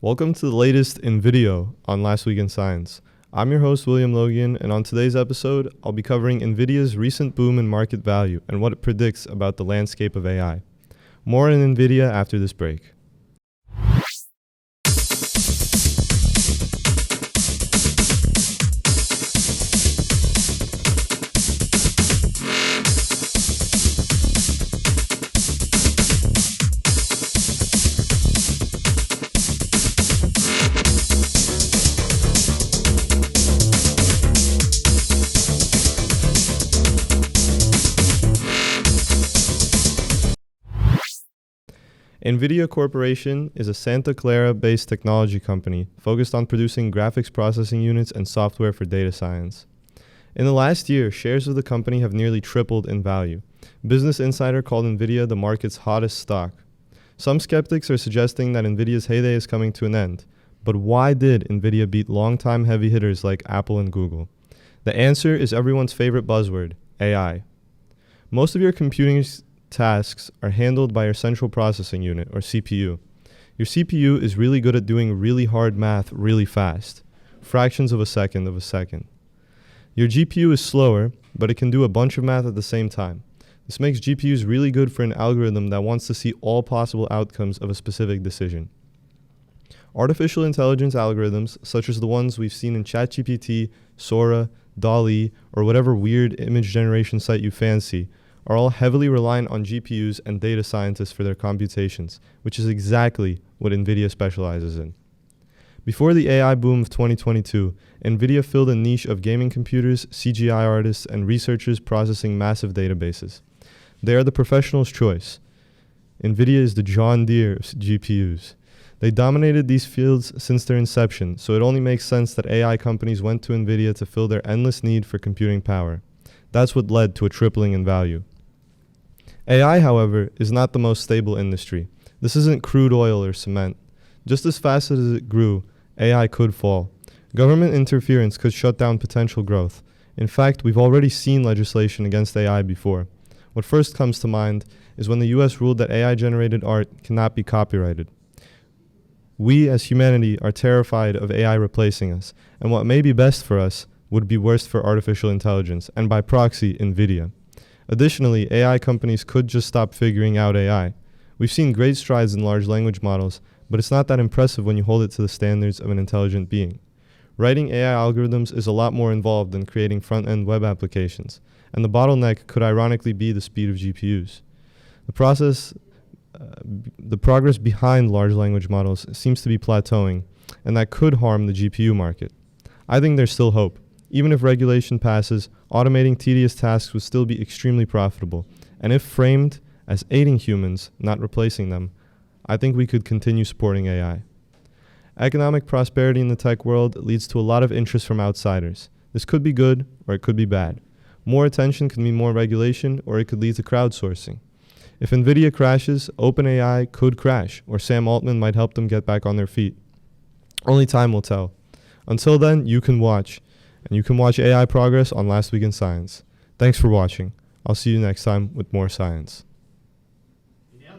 Welcome to the latest in video on Last Week in Science. I'm your host, William Logian, and on today's episode, I'll be covering Nvidia's recent boom in market value and what it predicts about the landscape of AI. More on Nvidia after this break. Nvidia Corporation is a Santa Clara-based technology company focused on producing graphics processing units and software for data science. In the last year, shares of the company have nearly tripled in value. Business Insider called Nvidia the market's hottest stock. Some skeptics are suggesting that Nvidia's heyday is coming to an end. But why did Nvidia beat longtime heavy hitters like Apple and Google? The answer is everyone's favorite buzzword, AI. Most of your computing tasks are handled by your central processing unit, or CPU. Your CPU is really good at doing really hard math really fast, fractions of a second. Your GPU is slower, but it can do a bunch of math at the same time. This makes GPUs really good for an algorithm that wants to see all possible outcomes of a specific decision. Artificial intelligence algorithms, such as the ones we've seen in ChatGPT, Sora, DALL-E, or whatever weird image generation site you fancy, are all heavily reliant on GPUs and data scientists for their computations, which is exactly what Nvidia specializes in. Before the AI boom of 2022, Nvidia filled a niche of gaming computers, CGI artists, and researchers processing massive databases. They are the professional's choice. Nvidia is the John Deere of GPUs. They dominated these fields since their inception, so it only makes sense that AI companies went to Nvidia to fill their endless need for computing power. That's what led to a tripling in value. AI, however, is not the most stable industry. This isn't crude oil or cement. Just as fast as it grew, AI could fall. Government interference could shut down potential growth. In fact, we've already seen legislation against AI before. What first comes to mind is when the US ruled that AI-generated art cannot be copyrighted. We, as humanity, are terrified of AI replacing us, and what may be best for us would be worst for artificial intelligence, and by proxy, Nvidia. Additionally, AI companies could just stop figuring out AI. We've seen great strides in large language models, but it's not that impressive when you hold it to the standards of an intelligent being. Writing AI algorithms is a lot more involved than creating front-end web applications, and the bottleneck could ironically be the speed of GPUs. The progress behind large language models seems to be plateauing, and that could harm the GPU market. I think there's still hope. Even if regulation passes, automating tedious tasks would still be extremely profitable. And if framed as aiding humans, not replacing them, I think we could continue supporting AI. Economic prosperity in the tech world leads to a lot of interest from outsiders. This could be good, or it could be bad. More attention could mean more regulation, or it could lead to crowdsourcing. If Nvidia crashes, OpenAI could crash, or Sam Altman might help them get back on their feet. Only time will tell. Until then, you can watch. And you can watch AI progress on Last Week in Science. Thanks for watching. I'll see you next time with more science.